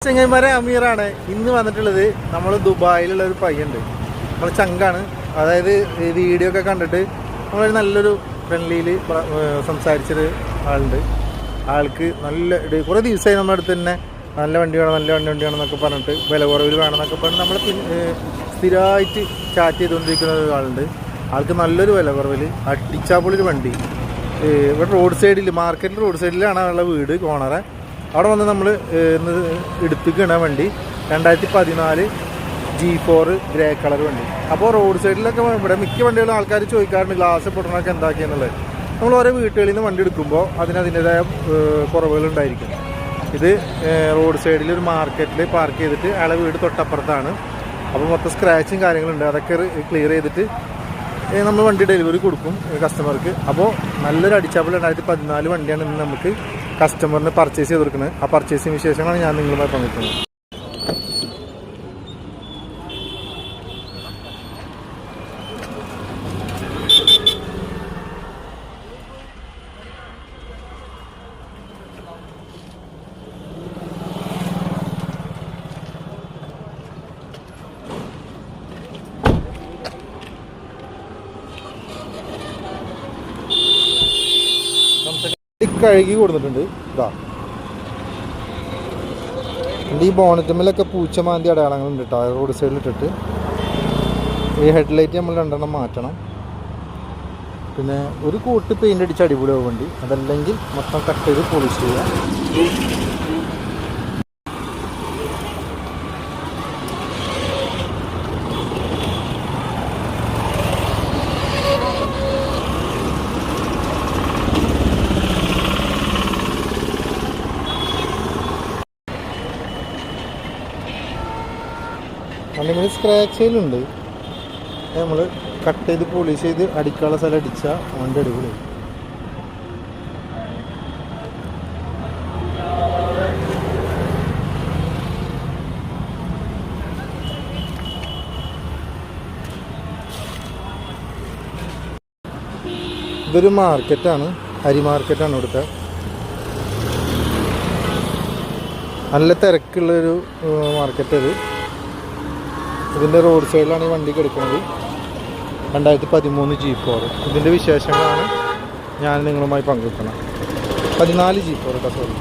ചെങ്ങന്മാരെ അമീറാണ് ഇന്ന് വന്നിട്ടുള്ളത്. നമ്മൾ ദുബായിലുള്ള ഒരു പയ്യുണ്ട്, നമ്മൾ ചങ്കാണ്. അതായത് വീഡിയോ ഒക്കെ കണ്ടിട്ട് നമ്മളൊരു നല്ലൊരു ഫ്രണ്ട്ലിയിൽ സംസാരിച്ചൊരു ആളുണ്ട്. ആൾക്ക് നല്ല കുറേ ദിവസമായി നമ്മുടെ അടുത്ത് തന്നെ നല്ല വണ്ടി വേണം എന്നൊക്കെ പറഞ്ഞിട്ട് വില കുറവിൽ വേണമെന്നൊക്കെ പറഞ്ഞ് നമ്മൾ സ്ഥിരമായിട്ട് ചാറ്റ് ചെയ്തുകൊണ്ടിരിക്കുന്ന ഒരാളുണ്ട്. ആൾക്ക് നല്ലൊരു വില കുറവിൽ അടിച്ചാപ്പൊളൊരു വണ്ടി ഇവിടെ റോഡ് സൈഡിൽ മാർക്കറ്റിൽ റോഡ് സൈഡിലാണ് ഉള്ള വീട് കോണറെ. അവിടെ വന്ന് നമ്മൾ ഇന്ന് എടുത്തിക്കണ വണ്ടി 2014 G4 ഗ്രേ കളർ വണ്ടി. അപ്പോൾ റോഡ് സൈഡിലൊക്കെ ഇവിടെ മിക്ക വണ്ടികളും ആൾക്കാർ ചോദിക്കാറുണ്ട് ഗ്ലാസ് പൊട്ടണമൊക്കെ എന്താക്കിയെന്നുള്ളത്. നമ്മൾ ഓരോ വീട്ടുകളിൽ നിന്ന് വണ്ടി എടുക്കുമ്പോൾ അതിൻ്റെതായ കുറവുകളുണ്ടായിരിക്കും. ഇത് റോഡ് സൈഡിൽ ഒരു മാർക്കറ്റിൽ പാർക്ക് ചെയ്തിട്ട് അയാളെ വീട് തൊട്ടപ്പുറത്താണ്. അപ്പോൾ മൊത്തം സ്ക്രാച്ചും കാര്യങ്ങളുണ്ട്, അതൊക്കെ ക്ലിയർ ചെയ്തിട്ട് നമ്മൾ വണ്ടി ഡെലിവറി കൊടുക്കും കസ്റ്റമർക്ക്. അപ്പോൾ നല്ലൊരു അടിച്ചാപ്പിൾ 2014 വണ്ടിയാണ് ഇന്ന് നമുക്ക് കസ്റ്റമറിന് പർച്ചേസ് ചെയ്ത് കൊടുക്കുന്നത്. ആ പർച്ചേസിങ് വിശേഷങ്ങളാണ് ഞാൻ നിങ്ങളുമായി പങ്കുവയ്ക്കുന്നത്. കഴുകി കൊടുത്തിട്ടുണ്ട്. ഇതാ ഈ ബോണറ്റുമ്മലൊക്കെ പൂച്ചമാന്തി അടയാളങ്ങളുണ്ട് കേട്ടോ. റോഡ് സൈഡിലിട്ടിട്ട് ഈ ഹെഡ്ലൈറ്റ് നമ്മൾ 2 മാറ്റണം. പിന്നെ ഒരു കൂട്ട് പെയിൻ്റ് അടിച്ച് അടിപൊളിയാവും വണ്ടി. അതല്ലെങ്കിൽ മൊത്തം കട്ട് ചെയ്ത് പോളിഷ് ചെയ്യാം. വണ്ടിമേൽ സ്ക്രാച്ചുകളുണ്ട്. നമ്മൾ കട്ട് ചെയ്ത് പോളിഷ് ചെയ്ത് അടിക്കാനുള്ള സ്ഥലം അടിച്ചാൽ വണ്ടി അടിപൊളി. ഇതൊരു മാർക്കറ്റാണ്, അരി മാർക്കറ്റാണ് ഇവിടുത്തെ. നല്ല തിരക്കുള്ളൊരു മാർക്കറ്റ് അത്. ഇതിൻ്റെ റോഡ് സൈഡിലാണ് ഈ വണ്ടി കിടക്കുന്നത്. 2013 G4. ഇതിൻ്റെ വിശേഷങ്ങളാണ് ഞാൻ നിങ്ങളുമായി പങ്കുവെക്കുന്നത്. 14 G4 കേട്ടോ, സോറി.